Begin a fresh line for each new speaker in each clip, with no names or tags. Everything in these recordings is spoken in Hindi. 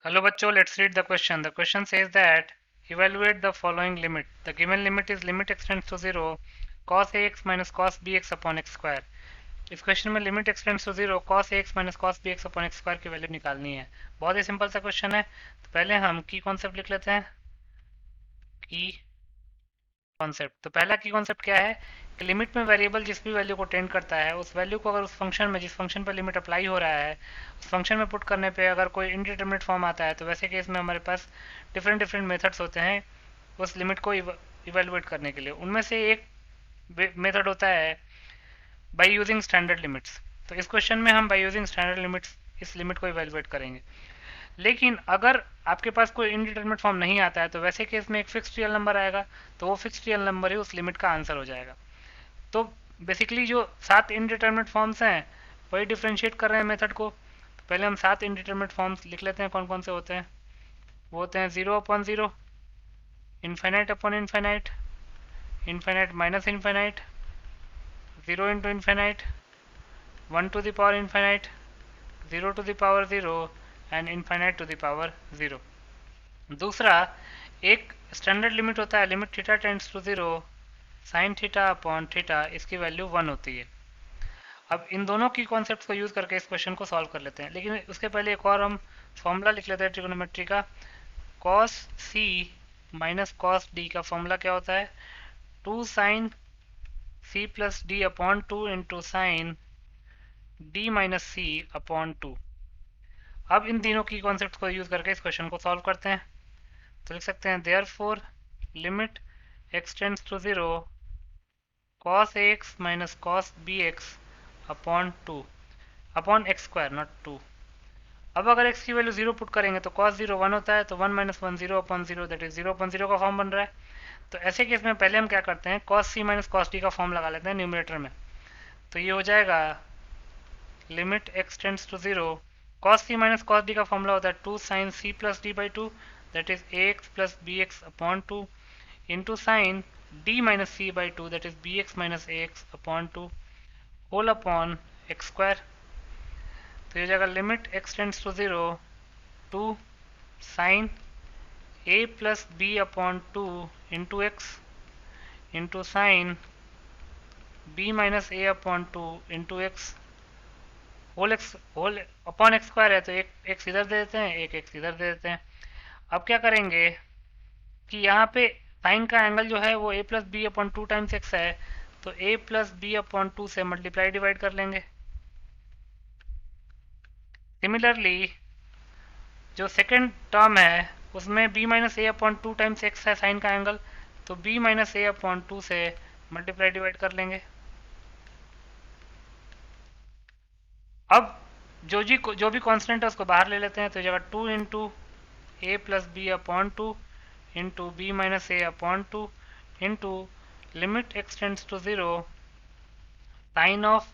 Hello bachcho, let's read the question. The question says that evaluate the following limit. The given limit is limit extends to 0 cos ax minus cos bx upon x square. इस क्वेश्चन में limit extends to 0 cos ax minus cos bx upon x square की वैल्यू निकालनी है। बहुत ही सिंपल सा क्वेश्चन है। तो पहले हम की कॉन्सेप्ट लिख लेते हैं। की कॉन्सेप्ट, तो पहला की कॉन्सेप्ट क्या है कि लिमिट में वेरिएबल जिस भी वैल्यू को टेंड करता है उस वैल्यू को अगर उस फंक्शन में जिस फंक्शन पर लिमिट अप्लाई हो रहा है उस फंक्शन में पुट करने पे अगर कोई इनडिटरमिनेट फॉर्म आता है तो वैसे केस में हमारे पास डिफरेंट डिफरेंट मेथड्स होते हैं उस लिमिट को इवेलुएट करने के लिए। उनमें से एक मेथड होता है बाई यूजिंग स्टैंडर्ड लिमिट्स। तो इस क्वेश्चन में हम बाई यूजिंग स्टैंडर्ड लिमिट्स इस लिमिट को इवेलुएट करेंगे। लेकिन अगर आपके पास कोई इनडिटरमिनेट फॉर्म नहीं आता है तो वैसे केस में एक फिक्स्ड रियल नंबर आएगा, तो वो फिक्स्ड रियल नंबर ही उस लिमिट का आंसर हो जाएगा। तो बेसिकली जो 7 इनडिटरमिनेट फॉर्म्स हैं वही डिफ्रेंशिएट कर रहे हैं मेथड को। तो पहले हम 7 इनडिटरमिनेट फॉर्म्स लिख लेते हैं। कौन कौन से होते हैं? वो होते हैं 0 upon 0, infinite upon infinite, infinite minus infinite, 0 into infinite, 1 to the power infinite, 0 to the power 0 and infinite to the power 0। दूसरा एक स्टैंडर्ड लिमिट होता है, limit theta tends to 0 sine theta upon theta, इसकी वैल्यू 1 होती है। अब इन दोनों की कॉन्सेप्ट को यूज करके इस क्वेश्चन को सॉल्व कर लेते हैं, लेकिन उसके पहले एक और हम फॉर्मूला लिख लेते हैं ट्रिगोनोमेट्री का। Cos C minus cos D का फॉर्मूला क्या होता है? 2 sine C plus D upon 2 into sine D minus C upon 2। अब इन तीनों की कॉन्सेप्ट को यूज करके इस क्वेश्चन को सॉल्व करते हैं। तो लिख सकते हैं therefore limit x tends to 0 cos ax minus cos bx upon 2 upon x square not 2। अब अगर x की वैल्यू 0 पुट करेंगे तो cos 0 1 होता है, तो 1 minus 1 0 upon 0 that is 0 upon 0 का फॉर्म बन रहा है। तो ऐसे केस में पहले हम क्या करते हैं, cos c minus cos d का फॉर्म लगा लेते हैं न्यूमरेटर में। तो ये हो जाएगा limit x tends to 0 cos c minus cos d का फॉर्मूला होता है 2 sin c plus d by 2 that is ax plus bx upon 2 into sine d minus c by 2 that is bx minus ax upon 2 whole upon x square. तो ये हो जाएगा limit x tends to 0 two sine a plus b upon 2 into x into sine b minus a upon 2 into x whole upon x square है, तो एक एक्स इधर दे देते हैं, एक एक्स इधर दे देते हैं। अब क्या करेंगे कि यहाँ पे साइन का एंगल जो है वो a plus B upon 2 times x है, तो a प्लस बी अपॉन 2 से मल्टीप्लाई डिवाइड कर लेंगे। सिमिलरली जो सेकेंड टर्म है उसमें b minus a upon 2 times x है साइन का एंगल, तो b माइनस ए अपॉन 2 से मल्टीप्लाई डिवाइड कर लेंगे। अब जो भी कांस्टेंट है उसको बाहर ले लेते हैं, तो जगह 2 into a plus B upon 2 into B minus a upon 2 into limit x tends to 0 sine of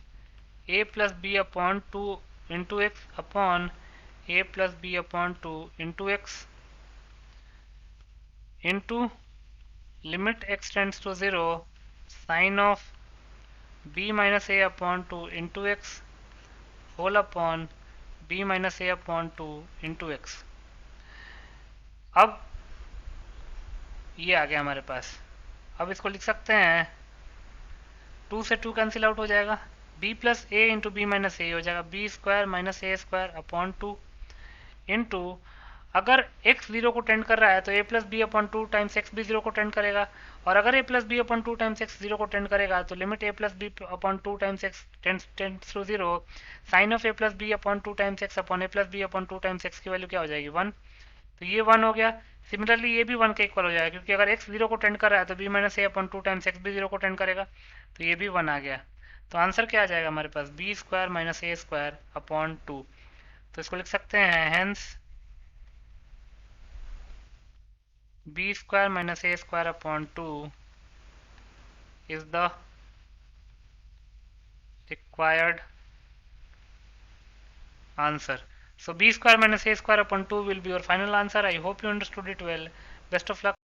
a plus B upon 2 into x upon a plus B upon 2 into x into limit x tends to 0 sine of b minus a upon 2 into x whole upon b minus a upon 2 into x. अब ये आ गया हमारे पास। अब इसको लिख सकते हैं 2 से 2 कैंसिल आउट हो जाएगा, b plus A into B minus A हो जाएगा B square minus A square upon 2 into अगर x जीरो को टेंड कर रहा है तो a plus B upon 2 times x भी जीरो को टेंड करेगा, और अगर a plus B upon 2 times x zero को टेंड करेगा तो limit a plus B upon 2 times x tends to 0 sine of a plus B upon 2 times x upon a plus B upon 2 times x की वैल्यू क्या हो जाएगी 1। तो ये 1 हो गया। सिमिलरली ये भी 1 के इक्वल हो जाएगा, क्योंकि अगर x जीरो को टेंड कर रहा है तो b minus a upon 2 times x भी जीरो को टेंड करेगा, तो ये भी 1 आ गया। तो आंसर क्या आ जाएगा हमारे पास B square minus A square upon 2। तो इसको लिख सकते हैं hence b square minus a square upon 2 is the required answer. So b square minus a square upon 2 will be your final answer. I hope you understood it well. Best of luck.